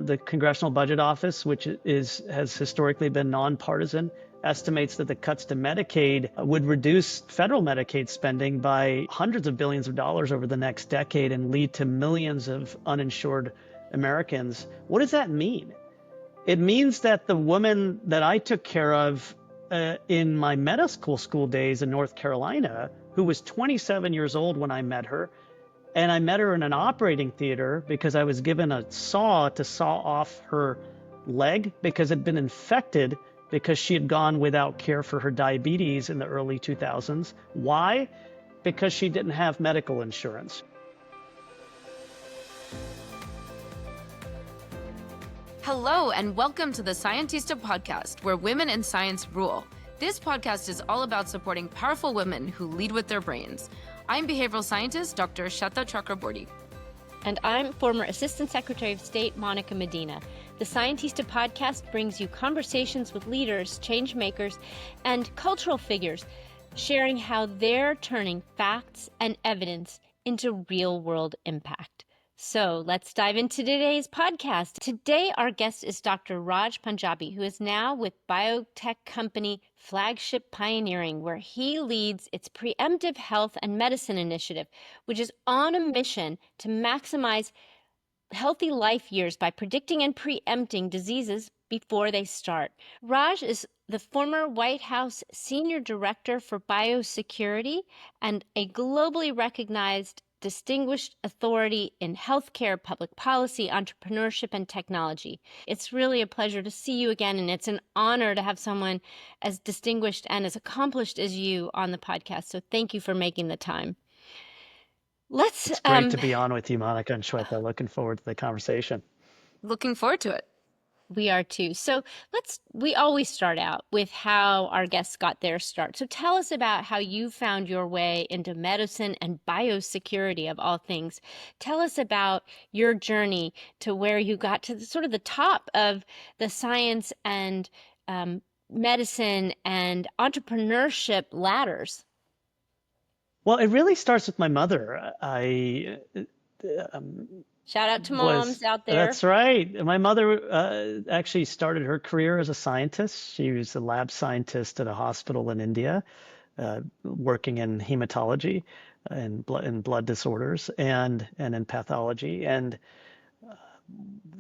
The Congressional Budget Office, which has historically been nonpartisan, estimates that the cuts to Medicaid would reduce federal Medicaid spending by hundreds of billions of dollars over the next decade and lead to millions of uninsured Americans. What does that mean? It means that the woman that I took care of in my medical school days in North Carolina, who was 27 years old when I met her, and I met her in an operating theater because I was given a saw to saw off her leg because it had been infected because she had gone without care for her diabetes in the early 2000s. Why? Because she didn't have medical insurance. Hello, and welcome to the Scientista podcast, where women in science rule. This podcast is all about supporting powerful women who lead with their brains. I'm behavioral scientist Dr. Shata Chakraborty. And I'm former Assistant Secretary of State Monica Medina. The Scientista podcast brings you conversations with leaders, change makers, and cultural figures, sharing how they're turning facts and evidence into real-world impact. So let's dive into today's podcast. Today, our guest is Dr. Raj Panjabi, who is now with biotech company Flagship Pioneering, where he leads its preemptive health and medicine initiative, which is on a mission to maximize healthy life years by predicting and preempting diseases before they start. Raj is the former White House Senior Director for Biosecurity and a globally recognized distinguished authority in healthcare, public policy, entrepreneurship, and technology. It's really a pleasure to see you again, and it's an honor to have someone as distinguished and as accomplished as you on the podcast. So thank you for making the time. It's great to be on with you, Monica and Shweta. Looking forward to the conversation. Looking forward to it. We are too. So we always start out with how our guests got their start. So tell us about how you found your way into medicine and biosecurity of all things. Tell us about your journey to where you got to sort of the top of the science and medicine and entrepreneurship ladders. Well, it really starts with my mother. Shout out to moms out there. That's right. My mother actually started her career as a scientist. She was a lab scientist at a hospital in India, working in hematology and blood disorders and in pathology. And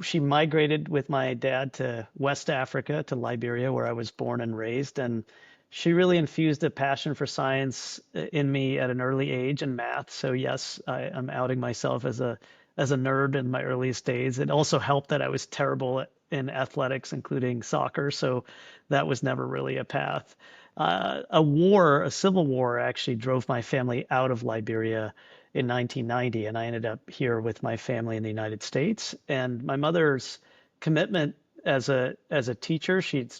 she migrated with my dad to West Africa, to Liberia, where I was born and raised. And she really infused a passion for science in me at an early age and math. So yes, I'm outing myself as a nerd in my earliest days. It also helped that I was terrible in athletics, including soccer. So that was never really a path. A civil war actually drove my family out of Liberia in 1990, and I ended up here with my family in the United States. And my mother's commitment as a teacher, she'd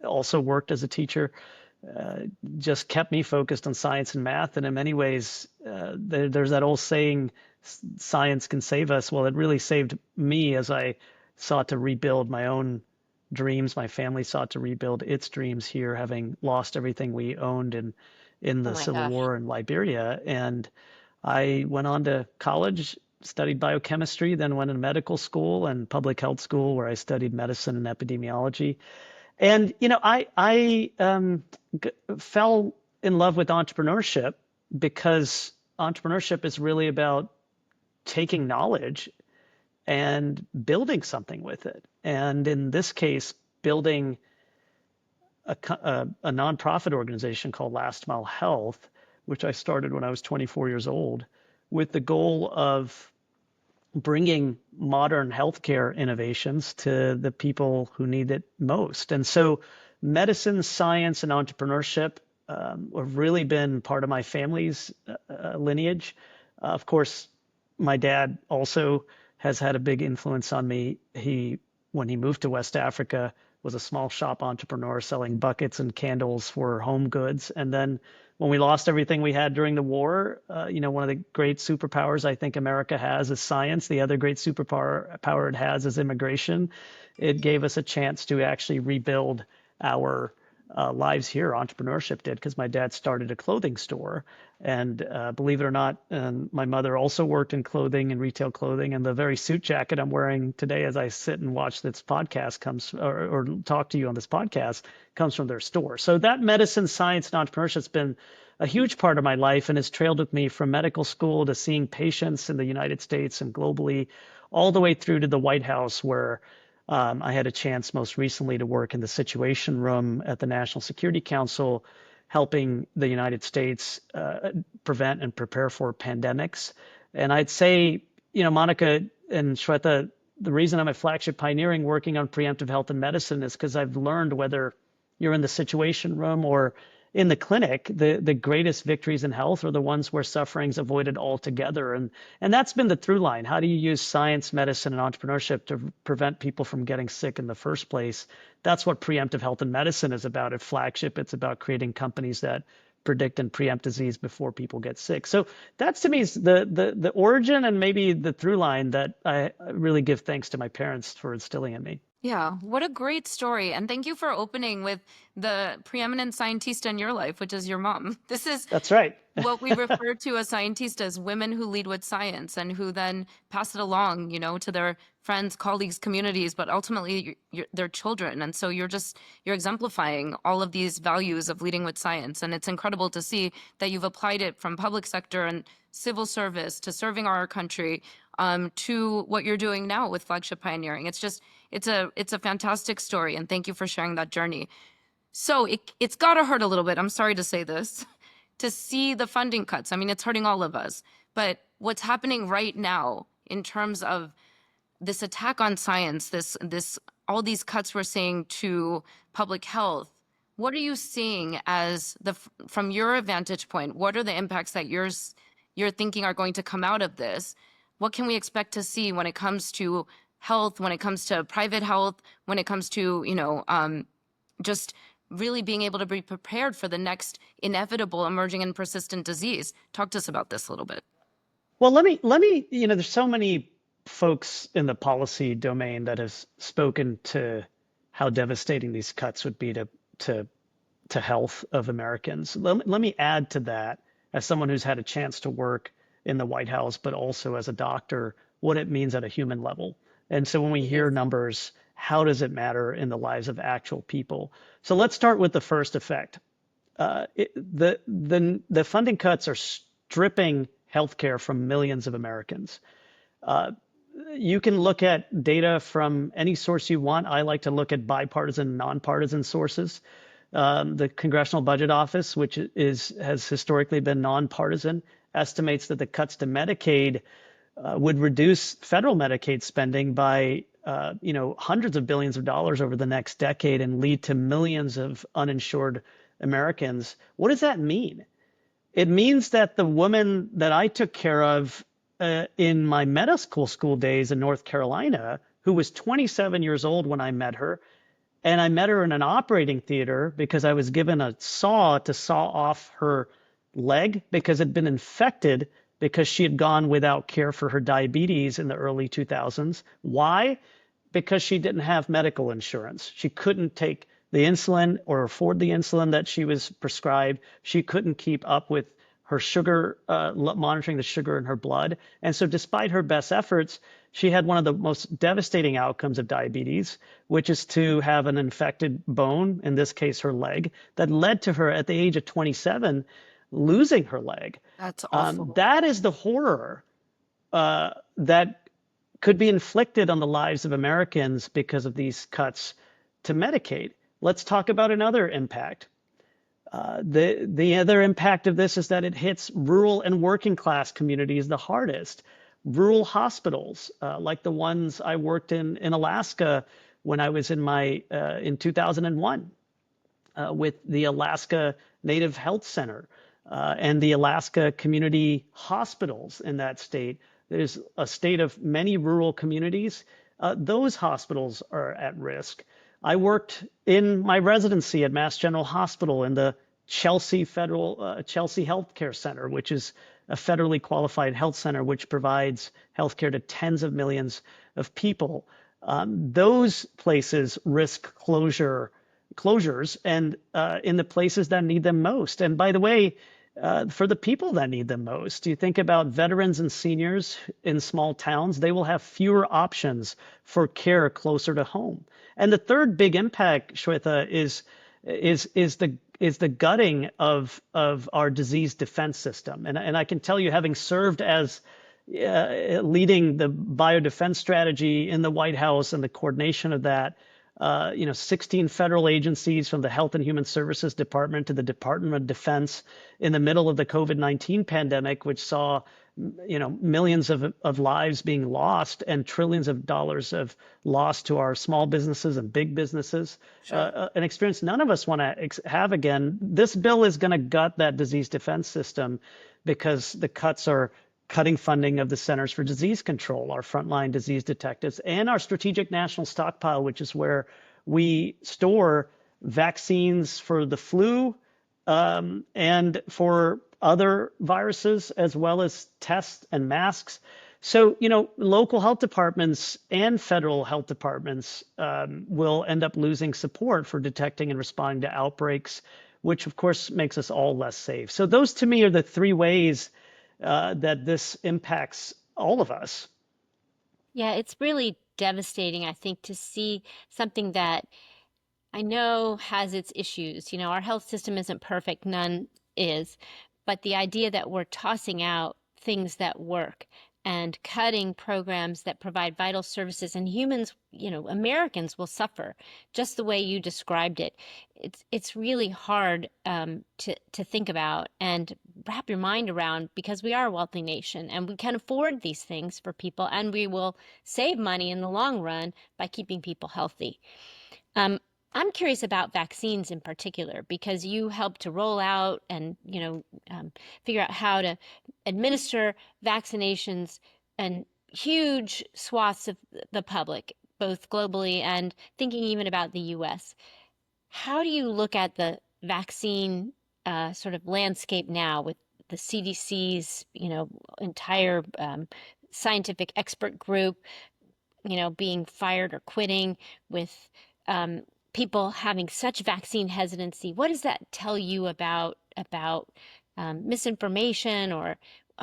also worked as a teacher, just kept me focused on science and math. And in many ways, there's that old saying, science can save us. Well, it really saved me as I sought to rebuild my own dreams. My family sought to rebuild its dreams here, having lost everything we owned in the Civil War in Liberia. And I went on to college, studied biochemistry, then went to medical school and public health school, where I studied medicine and epidemiology. And, I fell in love with entrepreneurship because entrepreneurship is really about taking knowledge and building something with it. And in this case, building a nonprofit organization called Last Mile Health, which I started when I was 24 years old, with the goal of bringing modern healthcare innovations to the people who need it most. And so medicine, science, and entrepreneurship have really been part of my family's lineage. Of course, my dad also has had a big influence on me. When he moved to West Africa, was a small shop entrepreneur selling buckets and candles for home goods. And then when we lost everything we had during the war, one of the great superpowers I think America has is science. The other great superpower it has is immigration. It gave us a chance to actually rebuild our lives here. Entrepreneurship did, because my dad started a clothing store. And believe it or not, my mother also worked in clothing and retail clothing. And the very suit jacket I'm wearing today as I sit and watch this podcast or talk to you on this podcast comes from their store. So that medicine, science, and entrepreneurship has been a huge part of my life and has trailed with me from medical school to seeing patients in the United States and globally, all the way through to the White House, where I had a chance most recently to work in the Situation Room at the National Security Council, helping the United States prevent and prepare for pandemics. And I'd say, Monica and Shweta, the reason I'm at Flagship Pioneering working on preemptive health and medicine is because I've learned, whether you're in the Situation Room or in the clinic, the greatest victories in health are the ones where suffering's avoided altogether. And that's been the through line. How do you use science, medicine, and entrepreneurship to prevent people from getting sick in the first place? That's what preemptive health and medicine is about at Flagship. It's about creating companies that predict and preempt disease before people get sick. So that's, to me, is the origin and maybe the through line that I really give thanks to my parents for instilling in me. Yeah, what a great story. And thank you for opening with the preeminent scientist in your life, which is your mom. This is That's right. what we refer to as scientists, as women who lead with science and who then pass it along, to their friends, colleagues, communities, but ultimately their children. And so you're exemplifying all of these values of leading with science. And it's incredible to see that you've applied it from public sector and civil service to serving our country, to what you're doing now with Flagship Pioneering. It's a fantastic story. And thank you for sharing that journey. So it's got to hurt a little bit, I'm sorry to say this, to see the funding cuts. I mean, it's hurting all of us. But what's happening right now in terms of this attack on science, all these cuts we're seeing to public health, what are you seeing from your vantage point? What are the impacts that you're thinking are going to come out of this? What can we expect to see when it comes to health, when it comes to private health, when it comes to, just really being able to be prepared for the next inevitable emerging and persistent disease? Talk to us about this a little bit. Well, let me, there's so many folks in the policy domain that have spoken to how devastating these cuts would be to health of Americans. Let me add to that, as someone who's had a chance to work in the White House, but also as a doctor, what it means at a human level. And so when we hear numbers, how does it matter in the lives of actual people? So let's start with the first effect. The funding cuts are stripping healthcare from millions of Americans. You can look at data from any source you want. I like to look at bipartisan, nonpartisan sources. The Congressional Budget Office, which has historically been nonpartisan, estimates that the cuts to Medicaid would reduce federal Medicaid spending by hundreds of billions of dollars over the next decade and lead to millions of uninsured Americans. What does that mean? It means that the woman that I took care of in my medical school days in North Carolina, who was 27 years old when I met her, and I met her in an operating theater because I was given a saw to saw off her leg because it had been infected because she had gone without care for her diabetes in the early 2000s. Why? Because she didn't have medical insurance. She couldn't take the insulin or afford the insulin that she was prescribed. She couldn't keep up with her sugar, monitoring the sugar in her blood. And so despite her best efforts, she had one of the most devastating outcomes of diabetes, which is to have an infected bone, in this case, her leg, that led to her at the age of 27 losing her leg. That's awful. That is the horror that could be inflicted on the lives of Americans because of these cuts to Medicaid. Let's talk about another impact. The other impact of this is that it hits rural and working class communities the hardest. Rural hospitals, like the ones I worked in Alaska when I was in 2001 with the Alaska Native Health Center and the Alaska community hospitals in that state. There's a state of many rural communities. Those hospitals are at risk. I worked in my residency at Mass General Hospital in the Chelsea Healthcare Center, which is a federally qualified health center which provides healthcare to tens of millions of people. Those places risk closure closures and in the places that need them most. And by the way, for the people that need them most, you think about veterans and seniors in small towns, they will have fewer options for care closer to home. And the third big impact, Shweta, is the gutting of our disease defense system. And I can tell you, having served as leading the biodefense strategy in the White House and the coordination of that, 16 federal agencies from the Health and Human Services Department to the Department of Defense in the middle of the COVID-19 pandemic, which saw millions of lives being lost and trillions of dollars of loss to our small businesses and big businesses. Sure. An experience none of us want to have again. This bill is going to gut that disease defense system because the cuts are cutting funding of the Centers for Disease Control, our frontline disease detectives, and our strategic national stockpile, which is where we store vaccines for the flu and for other viruses, as well as tests and masks. So, local health departments and federal health departments will end up losing support for detecting and responding to outbreaks, which of course makes us all less safe. So those to me are the three ways that this impacts all of us. Yeah, it's really devastating, I think, to see something that I know has its issues. Our health system isn't perfect, none is, but the idea that we're tossing out things that work and cutting programs that provide vital services, and humans, Americans will suffer just the way you described it. It's really hard to think about and wrap your mind around, because we are a wealthy nation and we can afford these things for people, and we will save money in the long run by keeping people healthy. I'm curious about vaccines in particular, because you helped to roll out and figure out how to administer vaccinations in huge swaths of the public, both globally and thinking even about the U.S. How do you look at the vaccine sort of landscape now, with the CDC's entire scientific expert group being fired or quitting, with people having such vaccine hesitancy? What does that tell you about misinformation, or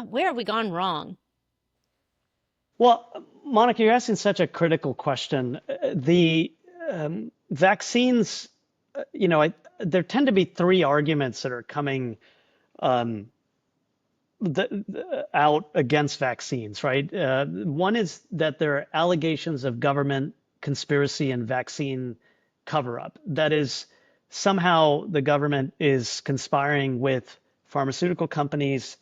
where have we gone wrong? Well, Monica, you're asking such a critical question. The vaccines, there tend to be three arguments that are coming out against vaccines, right? One is that there are allegations of government conspiracy and vaccine cover-up. That is, somehow the government is conspiring with pharmaceutical companies,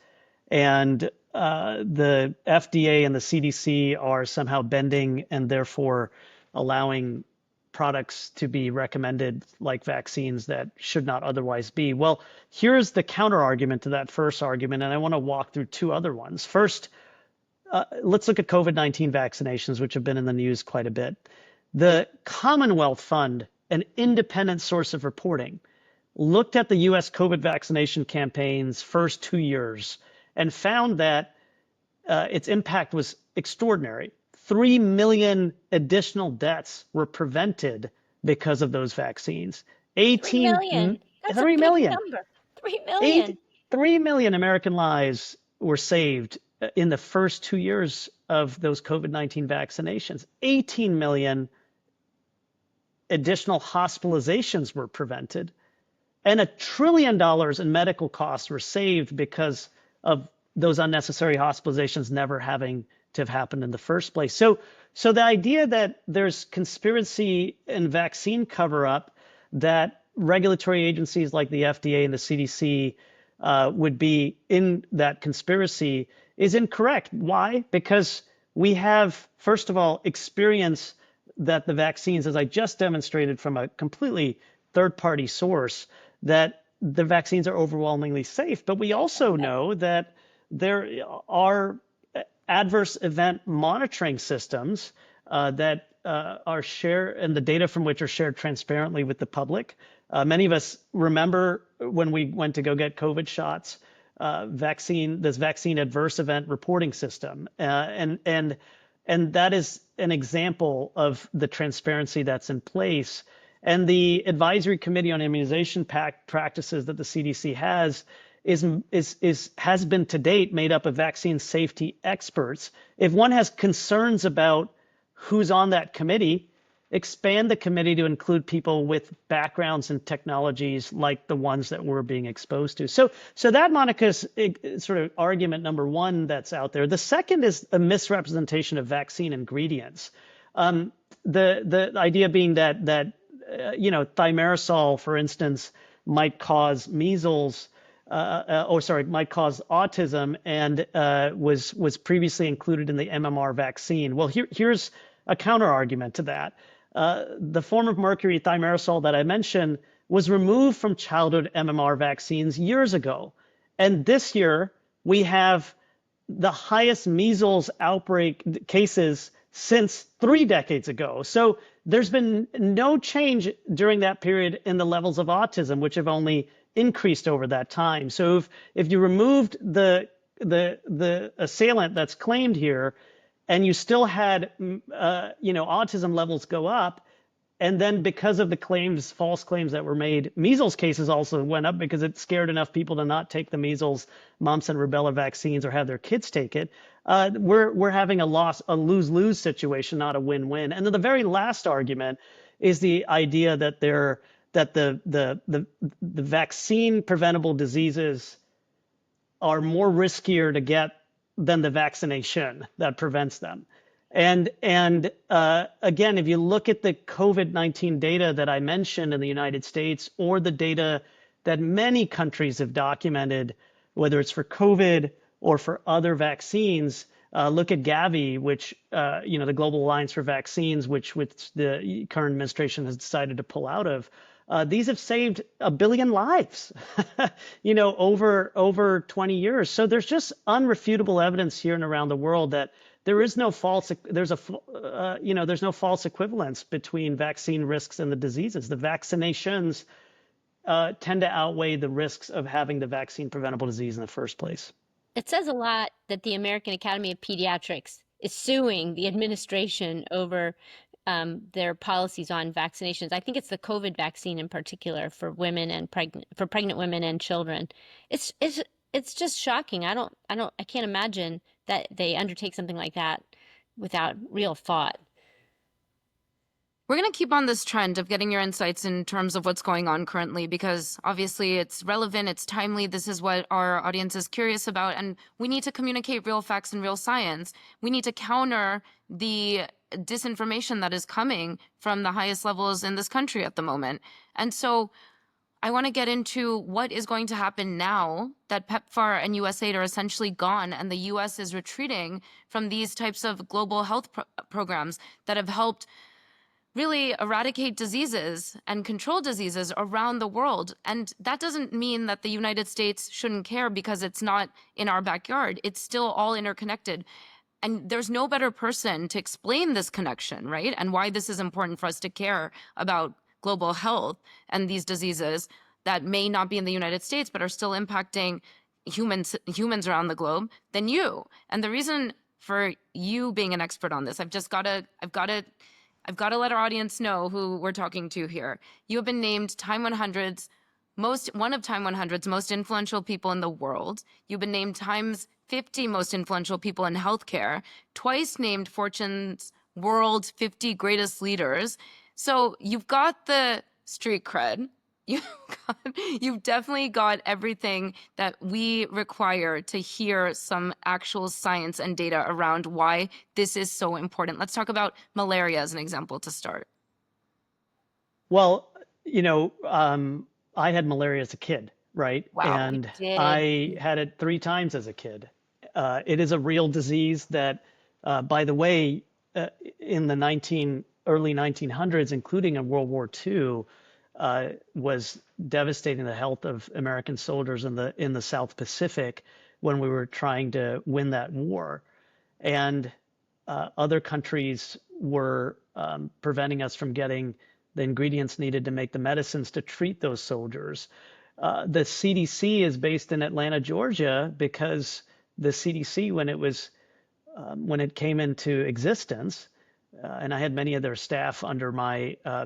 and the FDA and the CDC are somehow bending and therefore allowing products to be recommended like vaccines that should not otherwise be. Well, here's the counter argument to that first argument, and I want to walk through two other ones. First, let's look at COVID-19 vaccinations, which have been in the news quite a bit. The Commonwealth Fund, an independent source of reporting, looked at the U.S. COVID vaccination campaign's first 2 years and found that its impact was extraordinary. 3 million additional deaths were prevented because of those vaccines. 3 million. That's 3 a big million. number. 3 million. 3 million American lives were saved in the first 2 years of those COVID-19 vaccinations. 18 million additional hospitalizations were prevented, and $1 trillion in medical costs were saved because of those unnecessary hospitalizations never having to have happened in the first place. So the idea that there's conspiracy and vaccine cover-up, that regulatory agencies like the FDA and the CDC would be in that conspiracy, is incorrect. Why? Because we have, first of all, experience that the vaccines, as I just demonstrated from a completely third-party source, that the vaccines are overwhelmingly safe. But we also know that there are adverse event monitoring systems that are shared, and the data from which are shared transparently with the public. Many of us remember when we went to go get COVID shots, this vaccine adverse event reporting system, and that is an example of the transparency that's in place. And the advisory committee on immunization practices that the CDC has been to date made up of vaccine safety experts. If one has concerns about who's on that committee, expand the committee to include people with backgrounds in technologies like the ones that we're being exposed to. So that, Monica's sort of argument number one that's out there. The second is a misrepresentation of vaccine ingredients. The idea being that thimerosal, for instance, might cause measles, might cause autism, and was previously included in the MMR vaccine. Well, here's a counter argument to that. The form of mercury, thimerosal, that I mentioned was removed from childhood MMR vaccines years ago. And this year, we have the highest measles outbreak cases since 3 decades ago. So there's been no change during that period in the levels of autism, which have only increased over that time. So if you removed the assailant that's claimed here, and you still had autism levels go up, and then because of the false claims that were made, measles cases also went up because it scared enough people to not take the measles, mumps, and rubella vaccines or have their kids take it. We're having a lose-lose situation, not a win-win. And then the very last argument is the idea that the vaccine preventable diseases are more riskier to get than the vaccination that prevents them. And again, if you look at the COVID-19 data that I mentioned in the United States, or the data that many countries have documented, whether it's for COVID or for other vaccines, look at Gavi, which the Global Alliance for Vaccines, which the current administration has decided to pull out of. These have saved 1 billion lives, over 20 years. So there's just unrefutable evidence here and around the world that there's no false equivalence between vaccine risks and the diseases. The vaccinations tend to outweigh the risks of having the vaccine preventable disease in the first place. It says a lot that the American Academy of Pediatrics is suing the administration over their policies on vaccinations. I think it's the COVID vaccine in particular for women and pregnant women and children. It's just shocking. I can't imagine that they undertake something like that without real thought. We're going to keep on this trend of getting your insights in terms of what's going on currently, because obviously it's relevant, it's timely. This is what our audience is curious about, and we need to communicate real facts and real science. We need to counter the disinformation that is coming from the highest levels in this country at the moment. And so I want to get into what is going to happen now that PEPFAR and USAID are essentially gone, and the US is retreating from these types of global health programs that have helped really eradicate diseases and control diseases around the world. And that doesn't mean that the United States shouldn't care because it's not in our backyard. It's still all interconnected. And there's no better person to explain this connection, right? And why this is important for us to care about global health and these diseases that may not be in the United States, but are still impacting humans around the globe than you. And the reason for you being an expert on this, I've got to let our audience know who we're talking to here. You have been named one of Time 100's most influential people in the world. You've been named Time's 50 most influential people in healthcare, twice named Fortune's World's 50 greatest leaders. So you've got the street cred. You've definitely got everything that we require to hear some actual science and data around why this is so important. Let's talk about malaria as an example to start. Well, I had malaria as a kid, right? Wow, and I had it 3 times as a kid. It is a real disease that, by the way, in the early 1900s, including in World War II, was devastating the health of American soldiers in the South Pacific when we were trying to win that war. And other countries were preventing us from getting the ingredients needed to make the medicines to treat those soldiers. The CDC is based in Atlanta, Georgia, because the CDC, when it came into existence, and I had many of their staff under my, I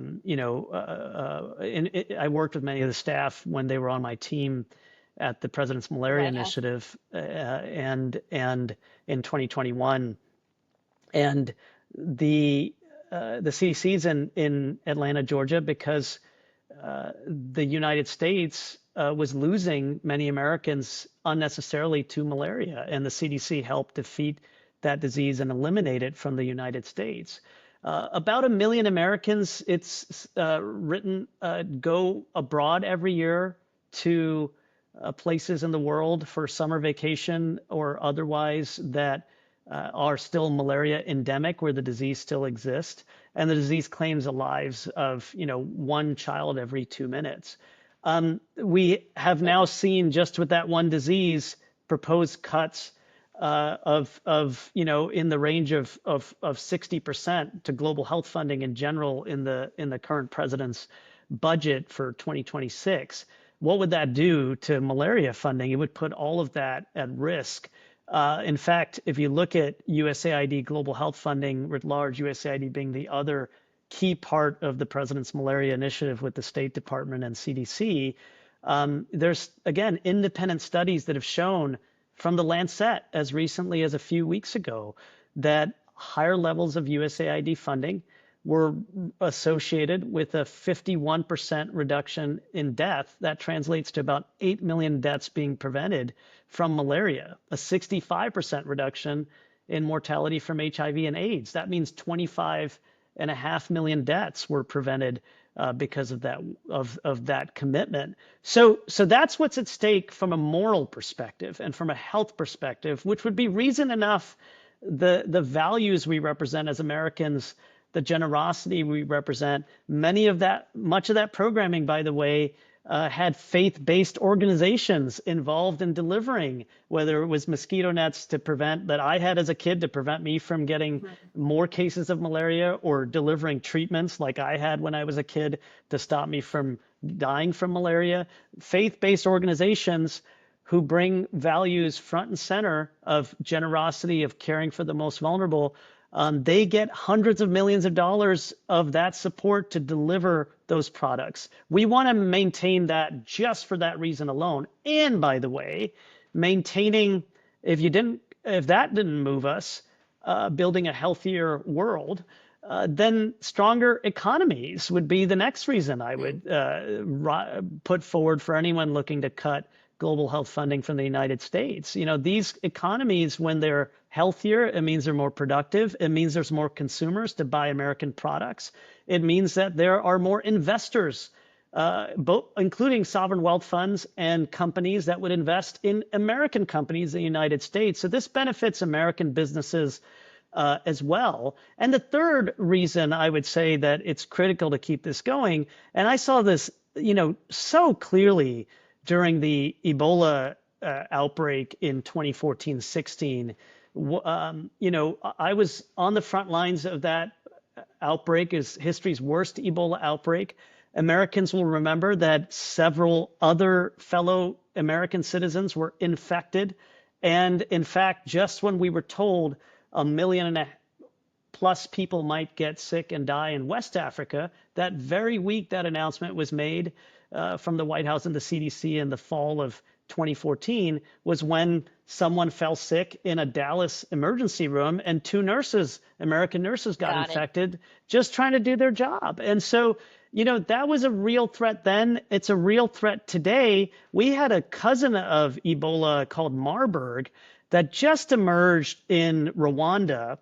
worked with many of the staff when they were on my team at the President's Malaria White House. Initiative, and in 2021, and the CDC's in Atlanta, Georgia, because the United States was losing many Americans unnecessarily to malaria, and the CDC helped defeat that disease and eliminate it from the United States. About 1 million Americans, it's written, go abroad every year to places in the world for summer vacation or otherwise that are still malaria endemic, where the disease still exists, and the disease claims the lives of one child every 2 minutes. We have now seen, just with that one disease, proposed cuts in the range of 60% to global health funding in general in the current president's budget for 2026. What would that do to malaria funding? It would put all of that at risk. In fact, if you look at USAID global health funding writ large, USAID being the other key part of the president's malaria initiative with the State Department and CDC, there's, again, independent studies that have shown from the Lancet as recently as a few weeks ago that higher levels of USAID funding were associated with a 51% reduction in death. That translates to about 8 million deaths being prevented from malaria, a 65% reduction in mortality from HIV and AIDS. That means 25.5 million deaths were prevented because of that commitment. So that's what's at stake from a moral perspective and from a health perspective, which would be reason enough. The values we represent as Americans, the generosity we represent, much of that programming, by the way, had faith-based organizations involved in delivering, whether it was mosquito nets that I had as a kid to prevent me from getting more cases of malaria, or delivering treatments like I had when I was a kid to stop me from dying from malaria. Faith-based organizations who bring values front and center of generosity, of caring for the most vulnerable. They get hundreds of millions of dollars of that support to deliver those products. We want to maintain that just for that reason alone. And by the way, maintaining, if that didn't move us, building a healthier world, then stronger economies would be the next reason I would put forward for anyone looking to cut global health funding from the United States. These economies, when they're healthier, it means they're more productive. It means there's more consumers to buy American products. It means that there are more investors, both including sovereign wealth funds and companies that would invest in American companies in the United States. So this benefits American businesses as well. And the third reason I would say that it's critical to keep this going, and I saw this, so clearly during the Ebola outbreak in 2014-16, I was on the front lines of that outbreak. Is history's worst Ebola outbreak. Americans will remember that several other fellow American citizens were infected. And in fact, just when we were told 1.5 million plus people might get sick and die in West Africa, that very week that announcement was made from the White House and the CDC in the fall of 2014, was when someone fell sick in a Dallas emergency room, and 2 American nurses got infected just trying to do their job. And so, that was a real threat then. It's a real threat today. We had a cousin of Ebola called Marburg that just emerged in Rwanda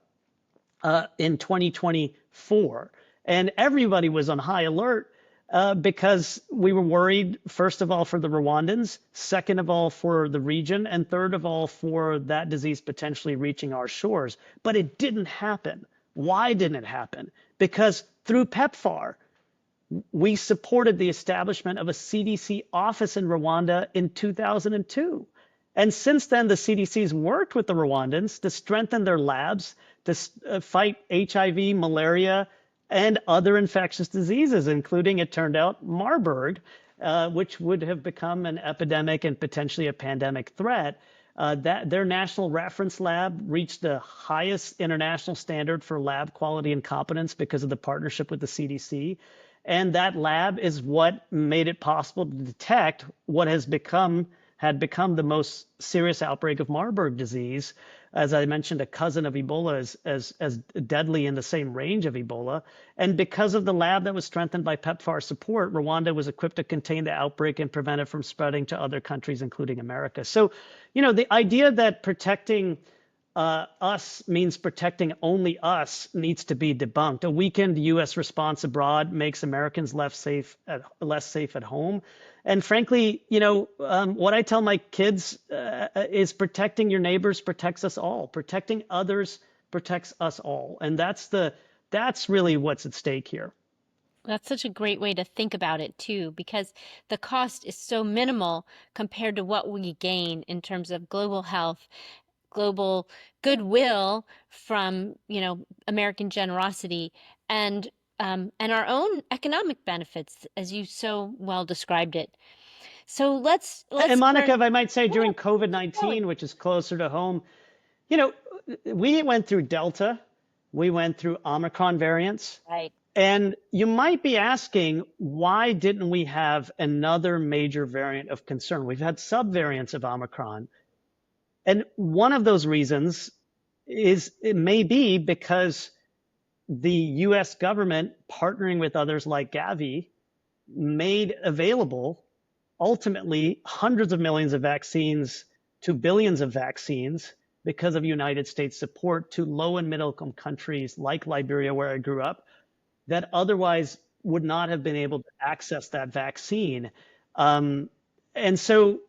in 2024. And everybody was on high alert because we were worried, first of all, for the Rwandans, second of all, for the region, and third of all, for that disease potentially reaching our shores. But it didn't happen. Why didn't it happen? Because through PEPFAR, we supported the establishment of a CDC office in Rwanda in 2002. And since then, the CDC's worked with the Rwandans to strengthen their labs, to fight HIV, malaria, and other infectious diseases, including, it turned out, Marburg, which would have become an epidemic and potentially a pandemic threat. That their national reference lab reached the highest international standard for lab quality and competence because of the partnership with the CDC. And that lab is what made it possible to detect what had become the most serious outbreak of Marburg disease. As I mentioned, a cousin of Ebola is as deadly in the same range of Ebola. And because of the lab that was strengthened by PEPFAR support, Rwanda was equipped to contain the outbreak and prevent it from spreading to other countries, including America. So, the idea that protecting us means protecting only us needs to be debunked. A weakened U.S. response abroad makes Americans less safe at home. And frankly, what I tell my kids is protecting your neighbors protects us all. Protecting others protects us all. And that's really what's at stake here. That's such a great way to think about it, too, because the cost is so minimal compared to what we gain in terms of global health, global goodwill from, American generosity and our own economic benefits, as you so well described it. So let's And Monica, turn. if I might say, Yeah, during keep going. COVID-19, which is closer to home, you know, we went through Delta, we went through Omicron variants, Right. and you might be asking, why didn't we have another major variant of concern? We've had subvariants of Omicron. And one of those reasons is it may be because the US government, partnering with others like Gavi, made available ultimately hundreds of millions of vaccines to billions of vaccines because of United States support to low and middle income countries like Liberia, where I grew up, that otherwise would not have been able to access that vaccine. And so,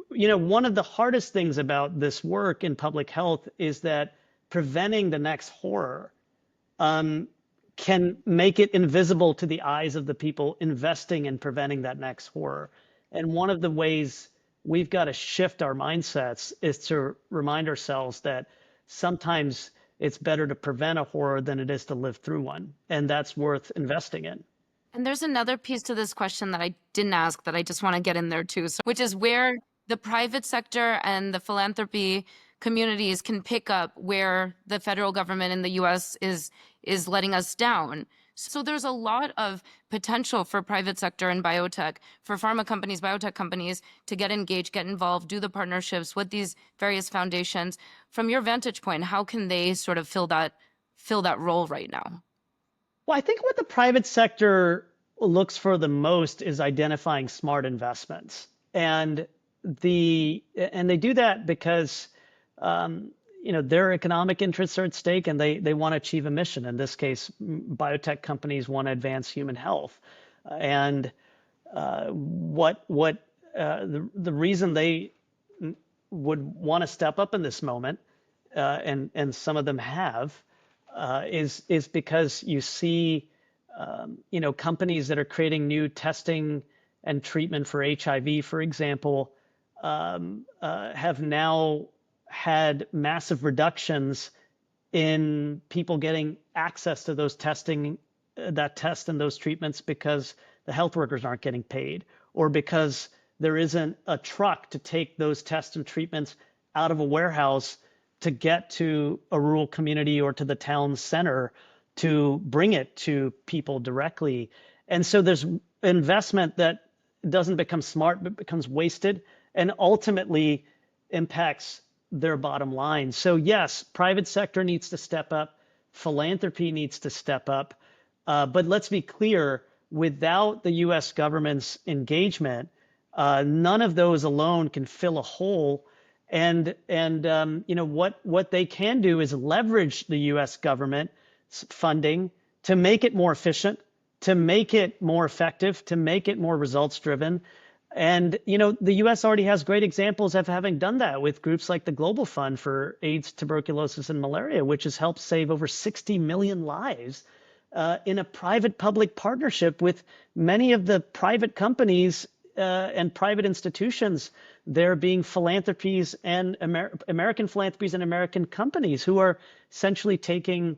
one of the hardest things about this work in public health is that preventing the next horror can make it invisible to the eyes of the people investing in preventing that next horror. And one of the ways we've got to shift our mindsets is to remind ourselves that sometimes it's better to prevent a horror than it is to live through one. And that's worth investing in. And there's another piece to this question that I didn't ask that I just want to get in there too, which is where the private sector and the philanthropy communities can pick up where the federal government in the US is letting us down. So there's a lot of potential for private sector and biotech, for pharma companies, biotech companies to get engaged, get involved, do the partnerships with these various foundations. From your vantage point, how can they sort of fill that role right now? Well, I think what the private sector looks for the most is identifying smart investments. And they do that because their economic interests are at stake and they want to achieve a mission. In this case, biotech companies want to advance human health. And the reason they would want to step up in this moment, and some of them have, is because you see, companies that are creating new testing and treatment for HIV, for example, have now had massive reductions in people getting access to those that test and those treatments because the health workers aren't getting paid, or because there isn't a truck to take those tests and treatments out of a warehouse to get to a rural community or to the town center to bring it to people directly. And so there's investment that doesn't become smart, but becomes wasted and ultimately impacts their bottom line. So yes, private sector needs to step up, philanthropy needs to step up, but let's be clear, without the US government's engagement, none of those alone can fill a hole. And what they can do is leverage the US government funding to make it more efficient, to make it more effective, to make it more results driven. And, the US already has great examples of having done that with groups like the Global Fund for AIDS, tuberculosis, and malaria, which has helped save over 60 million lives in a private-public partnership with many of the private companies and private institutions, there being philanthropies and American philanthropies and American companies who are essentially taking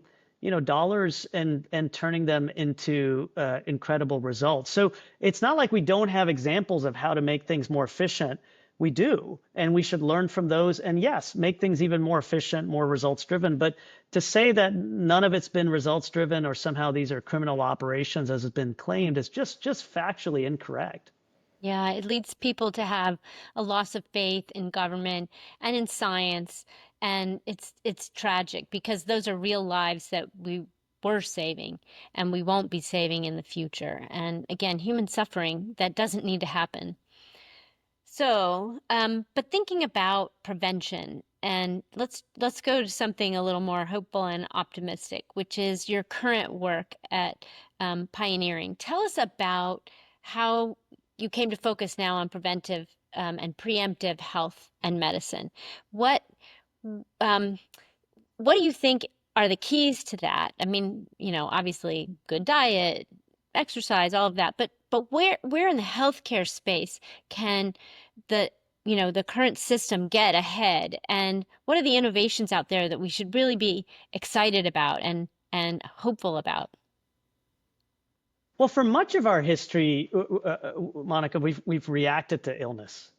dollars and turning them into incredible results. So it's not like we don't have examples of how to make things more efficient, we do, and we should learn from those, and yes, make things even more efficient, more results driven. But to say that none of it's been results driven or somehow these are criminal operations as has been claimed is just factually incorrect. Yeah, it leads people to have a loss of faith in government and in science, and it's tragic because those are real lives that we were saving and we won't be saving in the future. And again, human suffering that doesn't need to happen. So, but thinking about prevention, and let's go to something a little more hopeful and optimistic, which is your current work at Pioneering. Tell us about how you came to focus now on preventive and preemptive health and medicine. What um, what do you think are the keys to that? I mean, obviously good diet, exercise, all of that, but where in the healthcare space can the the current system get ahead? And what are the innovations out there that we should really be excited about and hopeful about? Well, for much of our history, Monica, we've reacted to illness.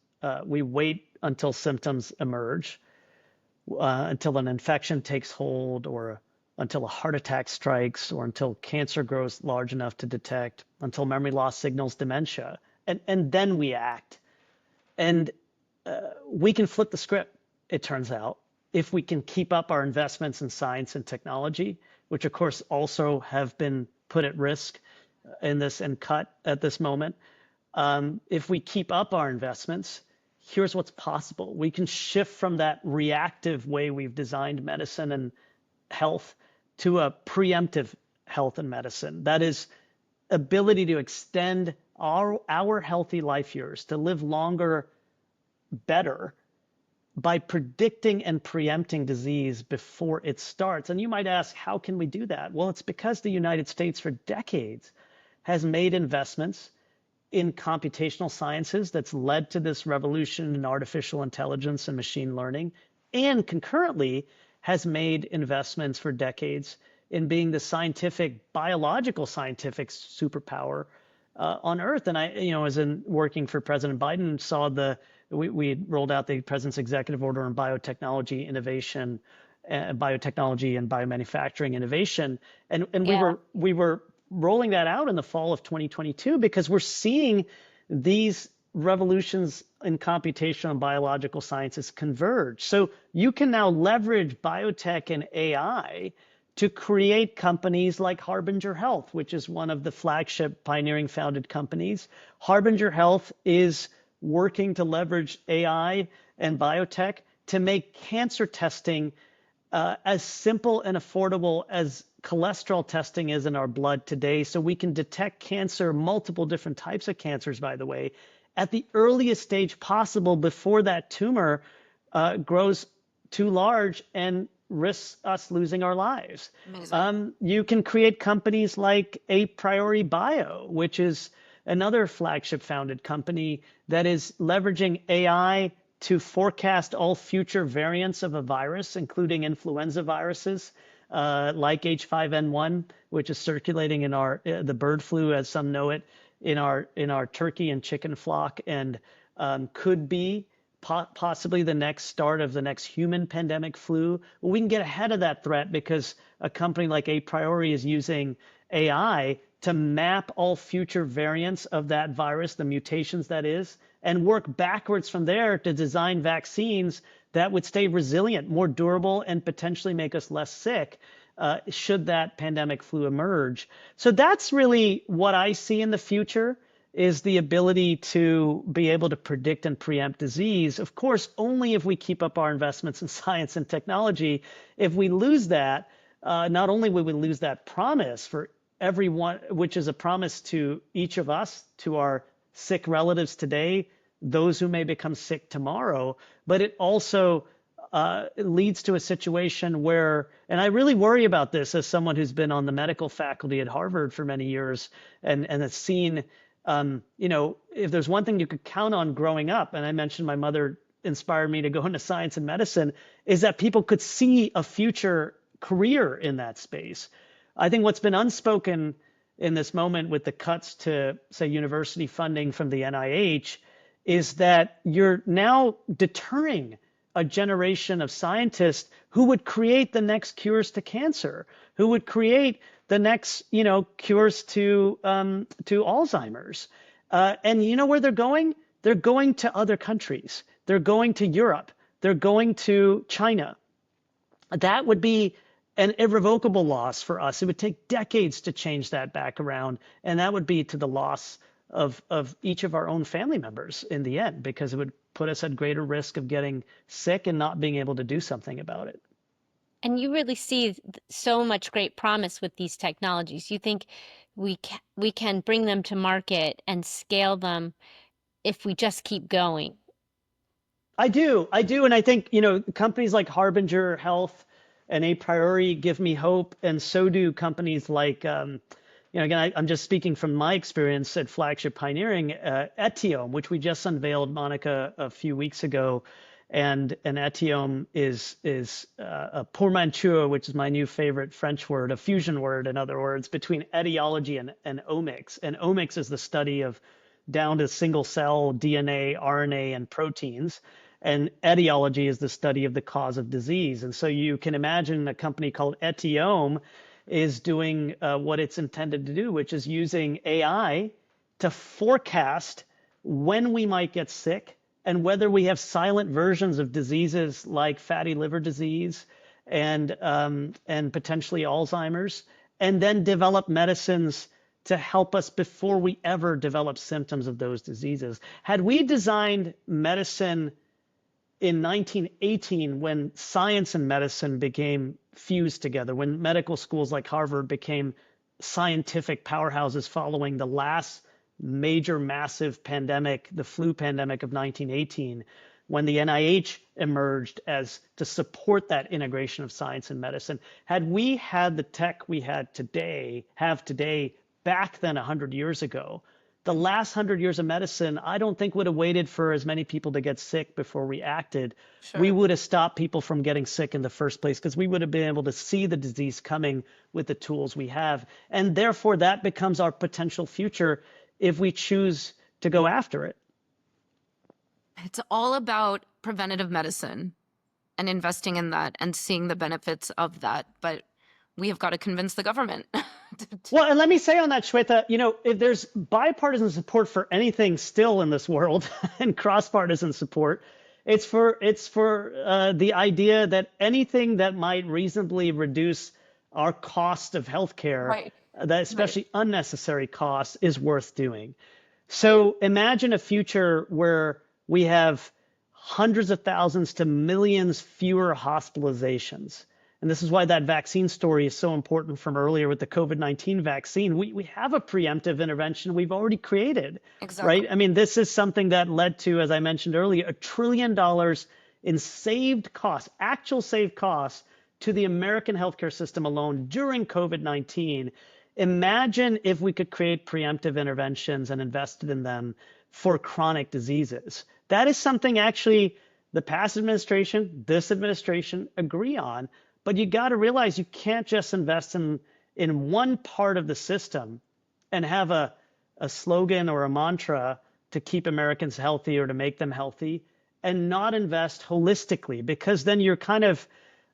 We wait until symptoms emerge, until an infection takes hold, or until a heart attack strikes, or until cancer grows large enough to detect, until memory loss signals dementia, and then we act. And we can flip the script, it turns out, if we can keep up our investments in science and technology, which of course also have been put at risk in this and cut at this moment. If we keep up our investments, here's what's possible. We can shift from that reactive way we've designed medicine and health to a preemptive health and medicine. That is ability to extend our healthy life years, to live longer, better, by predicting and preempting disease before it starts. And you might ask, how can we do that? Well, it's because the United States for decades has made investments in computational sciences that's led to this revolution in artificial intelligence and machine learning, and concurrently has made investments for decades in being the biological scientific superpower on Earth. And I, as in working for President Biden, saw we rolled out the president's executive order on biotechnology innovation, biotechnology and biomanufacturing innovation, and Yeah. we were rolling that out in the fall of 2022 because we're seeing these revolutions in computational and biological sciences converge. So you can now leverage biotech and AI to create companies like Harbinger Health, which is one of the flagship Pioneering founded companies. Harbinger Health is working to leverage AI and biotech to make cancer testing as simple and affordable as cholesterol testing is in our blood today, so we can detect cancer, multiple different types of cancers, by the way, at the earliest stage possible before that tumor grows too large and risks us losing our lives. You can create companies like A Priori Bio, which is another flagship founded company that is leveraging AI to forecast all future variants of a virus, including influenza viruses like H5N1, which is circulating in the bird flu, as some know it, in our turkey and chicken flock, and could be possibly the next start of the next human pandemic flu. Well, we can get ahead of that threat because a company like A Priori is using AI to map all future variants of that virus, the mutations that is, and work backwards from there to design vaccines that would stay resilient, more durable, and potentially make us less sick should that pandemic flu emerge. So that's really what I see in the future, is the ability to be able to predict and preempt disease. Of course, only if we keep up our investments in science and technology. If we lose that, not only will we lose that promise for everyone, which is a promise to each of us, to our sick relatives today, those who may become sick tomorrow, but it also leads to a situation where, and I really worry about this as someone who's been on the medical faculty at Harvard for many years and has seen, if there's one thing you could count on growing up, and I mentioned my mother inspired me to go into science and medicine, is that people could see a future career in that space. I think what's been unspoken in this moment with the cuts to, say, university funding from the NIH is that you're now deterring a generation of scientists who would create the next cures to cancer, who would create the next, cures to Alzheimer's. And you know where they're going? They're going to other countries. They're going to Europe. They're going to China. That would be an irrevocable loss for us. It would take decades to change that back around, and that would be to the loss of each of our own family members in the end, because it would put us at greater risk of getting sick and not being able to do something about it. And you really see so much great promise with these technologies. You think we can bring them to market and scale them if we just keep going. I do, and I think companies like Harbinger Health and A Priori give me hope, and so do companies like again, I'm just speaking from my experience at Flagship Pioneering, Etiome, which we just unveiled, Monica, a few weeks ago, and an Etiome is a portmanteau, which is my new favorite French word, a fusion word, in other words, between etiology and omics. And omics is the study of down to single cell DNA, RNA, and proteins. And etiology is the study of the cause of disease. And so you can imagine a company called Etiome is doing what it's intended to do, which is using AI to forecast when we might get sick and whether we have silent versions of diseases like fatty liver disease and potentially Alzheimer's, and then develop medicines to help us before we ever develop symptoms of those diseases. Had we designed medicine in 1918, when science and medicine became fused together, when medical schools like Harvard became scientific powerhouses following the last major massive pandemic, the flu pandemic of 1918, when the NIH emerged as to support that integration of science and medicine. Had we had the tech we have today back then 100 years ago, the last 100 years of medicine, I don't think would have waited for as many people to get sick before we acted. Sure. We would have stopped people from getting sick in the first place because we would have been able to see the disease coming with the tools we have. And therefore, that becomes our potential future if we choose to go after it. It's all about preventative medicine and investing in that and seeing the benefits of that. But we have got to convince the government. Well, and let me say on that, Shweta, if there's bipartisan support for anything still in this world and cross-partisan support, it's for the idea that anything that might reasonably reduce our cost of healthcare, Right. that especially unnecessary costs, is worth doing. So imagine a future where we have hundreds of thousands to millions fewer hospitalizations. And this is why that vaccine story is so important from earlier with the COVID-19 vaccine. We have a preemptive intervention we've already created, Exactly. right? I mean, this is something that led to, as I mentioned earlier, $1 trillion in saved costs, actual saved costs to the American healthcare system alone during COVID-19. Imagine if we could create preemptive interventions and invested in them for chronic diseases. That is something actually the past administration, this administration agree on. But you got to realize you can't just invest in one part of the system and have a slogan or a mantra to keep Americans healthy or to make them healthy and not invest holistically, because then you're kind of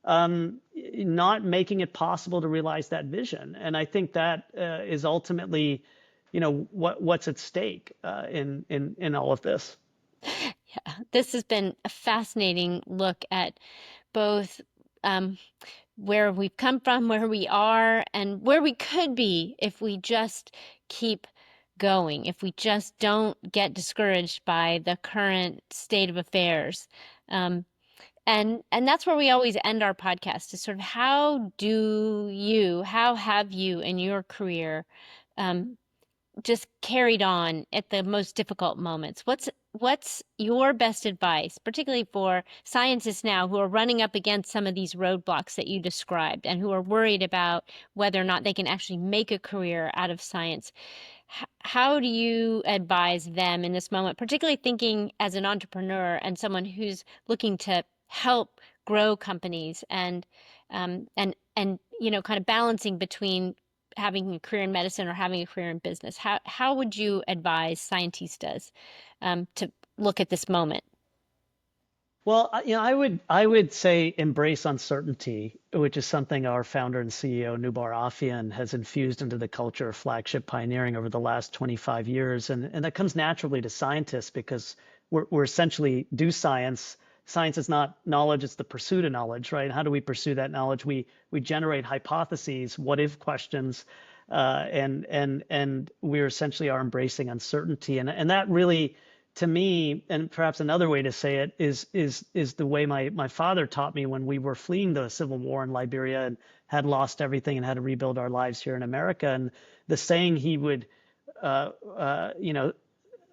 not making it possible to realize that vision. And I think that is ultimately, what's at stake in all of this. Yeah, this has been a fascinating look at both where we've come from, where we are, and where we could be if we just keep going, if we just don't get discouraged by the current state of affairs. And that's where we always end our podcast, is sort of how have you in your career just carried on at the most difficult moments? What's your best advice, particularly for scientists now who are running up against some of these roadblocks that you described and who are worried about whether or not they can actually make a career out of science? How do you advise them in this moment, particularly thinking as an entrepreneur and someone who's looking to help grow companies and kind of balancing between having a career in medicine or having a career in business? How would you advise scientistas to look at this moment? Well, I would say embrace uncertainty, which is something our founder and CEO Nubar Afian has infused into the culture of flagship pioneering over the last 25 years, and that comes naturally to scientists because we're essentially do science. Science is not knowledge; it's the pursuit of knowledge, right? How do we pursue that knowledge? We generate hypotheses, what if questions, and we essentially are embracing uncertainty, and that really to me, and perhaps another way to say it is the way my father taught me when we were fleeing the civil war in Liberia and had lost everything and had to rebuild our lives here in America. And the saying he would, you know,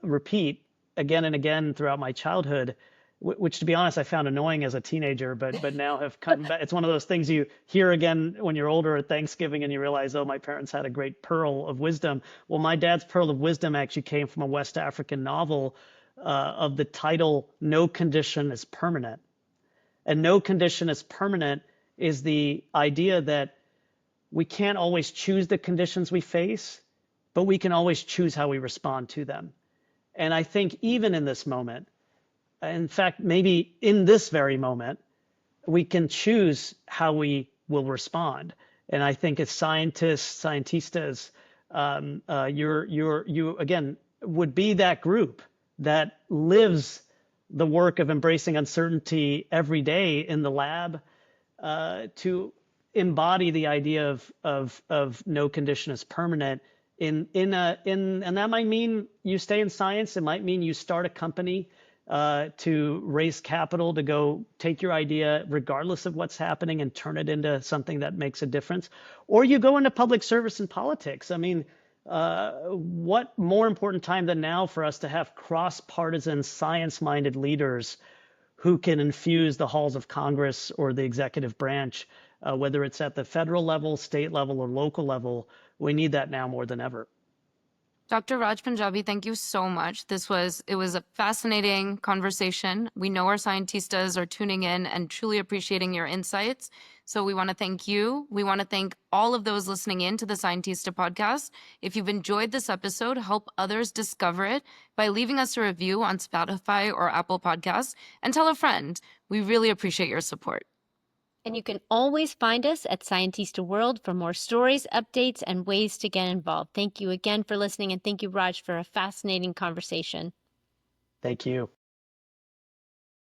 repeat again and again throughout my childhood, which to be honest, I found annoying as a teenager, but now have come back. It's one of those things you hear again when you're older at Thanksgiving and you realize, oh, my parents had a great pearl of wisdom. Well, my dad's pearl of wisdom actually came from a West African novel of the title, No Condition is Permanent. And no condition is permanent is the idea that we can't always choose the conditions we face, but we can always choose how we respond to them. And I think even in this moment, in fact, maybe in this very moment, we can choose how we will respond. And I think as scientists, scientistas, you again would be that group that lives the work of embracing uncertainty every day in the lab to embody the idea of no condition is permanent and that might mean you stay in science. It might mean you start a company to raise capital to go take your idea, regardless of what's happening, and turn it into something that makes a difference. Or you go into public service and politics. I mean, what more important time than now for us to have cross-partisan, science-minded leaders who can infuse the halls of Congress or the executive branch, whether it's at the federal level, state level, or local level. We need that now more than ever. Dr. Raj Panjabi, thank you so much. It was a fascinating conversation. We know our scientistas are tuning in and truly appreciating your insights. So we want to thank you. We want to thank all of those listening in to the Scientista podcast. If you've enjoyed this episode, help others discover it by leaving us a review on Spotify or Apple Podcasts and tell a friend. We really appreciate your support. And you can always find us at Scientista World for more stories, updates, and ways to get involved. Thank you again for listening, and thank you, Raj, for a fascinating conversation. Thank you.